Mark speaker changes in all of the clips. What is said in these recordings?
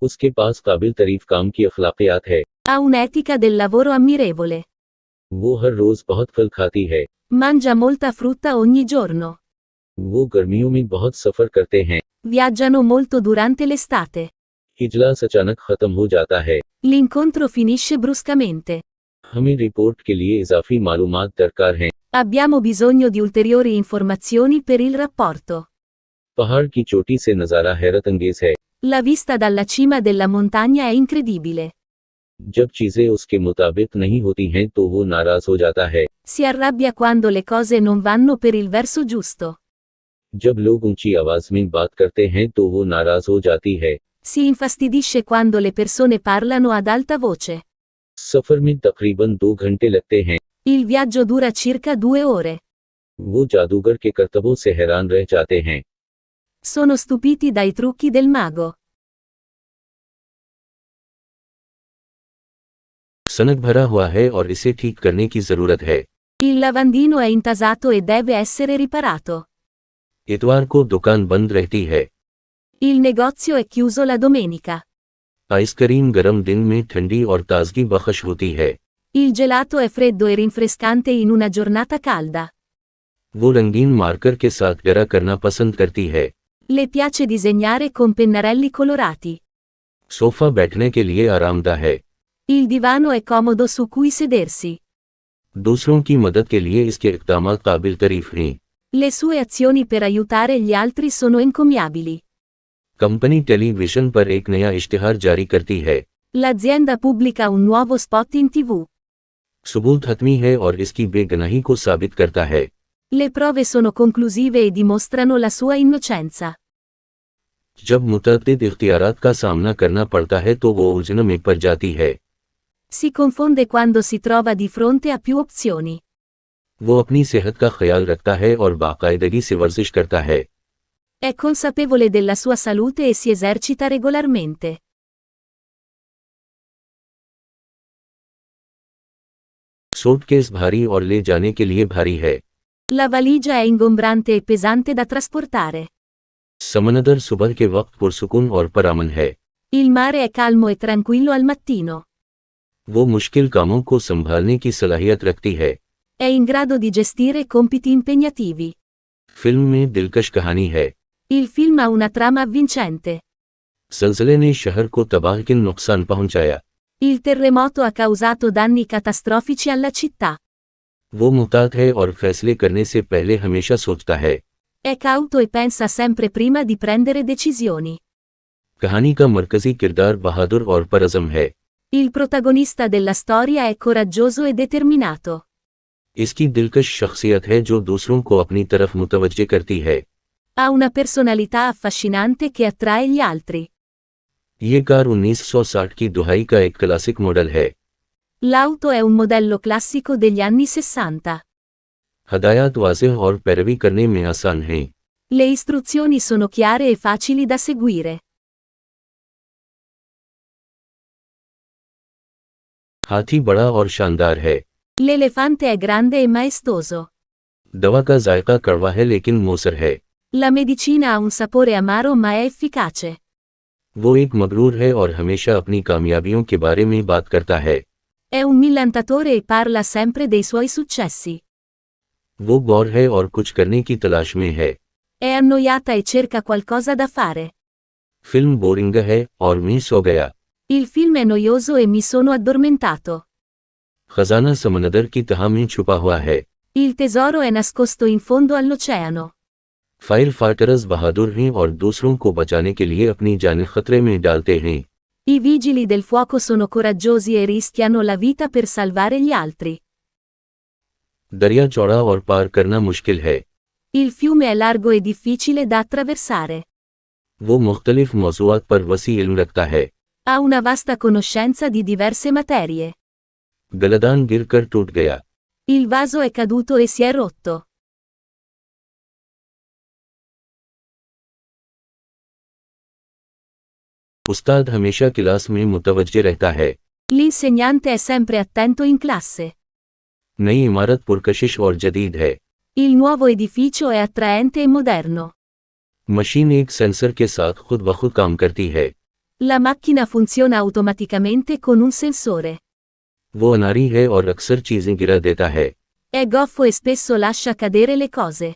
Speaker 1: उसके पास काबिल तारीफ काम की अखलाकियात है।
Speaker 2: Ha un'etica del lavoro ammirevole.
Speaker 1: वो हर रोज बहुत फल खाती है।
Speaker 2: Mangia molta frutta ogni giorno.
Speaker 1: वो गर्मियों में बहुत सफर करते हैं।
Speaker 2: Viaggiano molto durante l'estate.
Speaker 1: इजलास अचानक खत्म हो जाता है।
Speaker 2: L'incontro finisce bruscamente.
Speaker 1: हमें रिपोर्ट के लिए इजाफी मालूमात दरकार हैं।
Speaker 2: Abbiamo bisogno di ulteriori informazioni per il rapporto.
Speaker 1: पहाड़ की चोटी से नज़ारा हैरत अंगेज है।
Speaker 2: La vista dalla cima della montagna è incredibile.
Speaker 1: जब चीजें उसके मुताबिक नहीं होती हैं तो वो नाराज हो जाता है।
Speaker 2: Si arrabbia quando le cose non vanno per il verso giusto.
Speaker 1: जब लोग ऊंची आवाज में बात करते हैं तो वो नाराज हो जाती है।
Speaker 2: Si infastidisce quando le persone parlano ad alta voce.
Speaker 1: सफर में तकरीबन 2 घंटे लगते हैं।
Speaker 2: Il viaggio dura circa 2 ore.
Speaker 1: वो जादूगर के करतबों से हैरान रह जाते हैं।
Speaker 2: Sono stupiti dai trucchi del mago.
Speaker 3: सनक भरा हुआ है और इसे ठीक करने की जरूरत है।
Speaker 2: Il lavandino è intasato e deve essere riparato.
Speaker 3: इतवार को दुकान बंद रहती है।
Speaker 2: Il negozio è chiuso la domenica.
Speaker 3: Ice cream गर्म दिन में ठंडी और ताजगी बख्श होती है।
Speaker 2: Il gelato è freddo e rinfrescante in una giornata calda.
Speaker 3: वो रंगीन मार्कर के साथ गहरा करना पसंद करती है।
Speaker 2: Le piace disegnare con pennarelli colorati.
Speaker 3: Sofa बैठने के लिए आरामदा है।
Speaker 2: Il divano è comodo su cui sedersi.
Speaker 3: दूसरों की मदद के लिए इसके इक़दाम काबिल तारीफ हैं।
Speaker 2: Le sue azioni per aiutare gli altri sono encomiabili.
Speaker 3: Company television पर एक नया इश्तिहार जारी करती है।
Speaker 2: L'azienda pubblica un nuovo spot in TV.
Speaker 3: सबूत हतमी है और इसकी बेगुनाही को साबित करता है।
Speaker 2: Le prove sono conclusive e dimostrano la sua innocenza.
Speaker 3: जब मुतअद्दिद इख्तियारात का सामना करना पड़ता है तो वो उलझन में पड़ जाती है।
Speaker 2: Si confonde quando si trova di fronte a più opzioni.
Speaker 3: वो अपनी सेहत का ख्याल रखता है और बाकायदगी से वर्जिश करता है।
Speaker 2: È consapevole della sua salute e si esercita regolarmente.
Speaker 3: Suitcase भारी और ले जाने के लिए भारी है।
Speaker 2: La valigia è ingombrante e pesante da trasportare.
Speaker 3: समंदर सुबह के वक्त पुरसुकून और परामन है।
Speaker 2: Il mare è calmo e tranquillo al mattino.
Speaker 3: वो मुश्किल कामों को संभालने की सलाहियत रखती है।
Speaker 2: È in grado di gestire compiti impegnativi.
Speaker 3: Film में दिलकश कहानी है।
Speaker 2: Il film ha una trama avvincente.
Speaker 3: ज़लज़ले ने शहर को तबाहकुन नुकसान पहुंचाया।
Speaker 2: Il terremoto ha causato danni catastrofici alla città.
Speaker 3: वो मुहतात है और फैसले करने से पहले हमेशा सोचता है।
Speaker 2: È cauto e pensa sempre prima di prendere decisioni.
Speaker 3: कहानी का मरकजी किरदार बहादुर और परअज़म है।
Speaker 2: Il protagonista della storia è coraggioso e determinato.
Speaker 3: इसकी दिलकश शख्सियत है जो दूसरों को अपनी तरफ मुतवज्जे करती है।
Speaker 2: Ha una personalità affascinante che attrae gli altri.
Speaker 3: ये कार 1960 की दुहाई का एक क्लासिक मॉडल है।
Speaker 2: L'auto è un modello classico degli anni 60.
Speaker 3: हदायत वाज़ेह और पैरवी करने में आसान हैं।
Speaker 2: Le istruzioni sono chiare e facili da seguire.
Speaker 3: हाथी बड़ा और शानदार है।
Speaker 2: L'elefante è grande e maestoso.
Speaker 3: दवा का जायका कड़वा है लेकिन मौसर है।
Speaker 2: La medicina ha un sapore amaro ma è efficace.
Speaker 3: वो एक मगरूर है और हमेशा अपनी कामयाबियों के बारे में बात करता है।
Speaker 2: È un millantatore e parla sempre dei suoi successi.
Speaker 3: वो बोर है और कुछ करने की तलाश में है।
Speaker 2: È annoiata e cerca qualcosa da fare.
Speaker 3: Film boring है और मैं सो गया।
Speaker 2: Il film è noioso e mi sono addormentato.
Speaker 3: खजाना समंदर की तह में छुपा हुआ है।
Speaker 2: Il tesoro è nascosto in fondo all'oceano.
Speaker 3: Fire fighters बहादुर हैं और दूसरों को बचाने के लिए अपनी जान खतरे में डालते हैं।
Speaker 2: I vigili del fuoco sono coraggiosi e rischiano la vita per salvare gli altri.
Speaker 3: दरिया चौड़ा और पार करना मुश्किल है।
Speaker 2: Il fiume è largo e difficile da attraversare.
Speaker 3: वो मुख्तलिफ मौज़ूआत पर वसी इल्म रखता है।
Speaker 2: Ha una vasta conoscenza di diverse materie.
Speaker 3: गलदान गिर कर टूट गया।
Speaker 2: Il vaso è caduto e si è rotto.
Speaker 3: उस्ताद हमेशा क्लास में मुतवज्जे रहता है।
Speaker 2: L'insegnante è sempre attento in classe.
Speaker 3: नई इमारत पुरकशिश और जदीद है।
Speaker 2: Il nuovo edificio è attraente e moderno.
Speaker 3: Machine एक सेंसर के साथ खुद ब खुद काम करती है।
Speaker 2: La macchina funziona automaticamente con un sensore.
Speaker 3: वो अनाड़ी है और अक्सर चीजें गिरा देता है।
Speaker 2: È goffo e spesso lascia cadere le cose.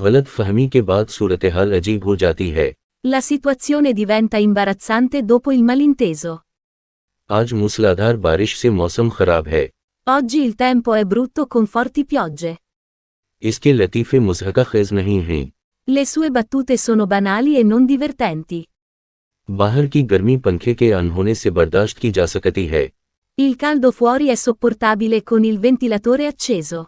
Speaker 3: गलत फहमी के बाद सूरत-ए-हाल अजीब हो जाती है।
Speaker 2: La situazione diventa imbarazzante dopo il malinteso.
Speaker 3: आज मूसलाधार बारिश से मौसम खराब है।
Speaker 2: Oggi il tempo è brutto con forti piogge.
Speaker 3: इसके लतीफ़े मुज़हका-ख़ेज़ नहीं हैं।
Speaker 2: Le sue battute sono banali e non divertenti.
Speaker 3: बाहर की गर्मी पंखे के ऑन होने से बर्दाश्त की जा सकती है।
Speaker 2: Il caldo fuori è sopportabile con il ventilatore acceso.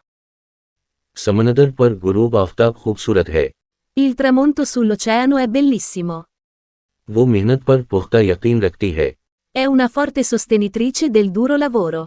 Speaker 3: समंदर पर गुरूब आफ़ताब खूबसूरत है।
Speaker 2: Il tramonto sull'oceano è bellissimo.
Speaker 3: वो मेहनत पर पुख्ता यकीन रखती है।
Speaker 2: È una forte sostenitrice del duro lavoro.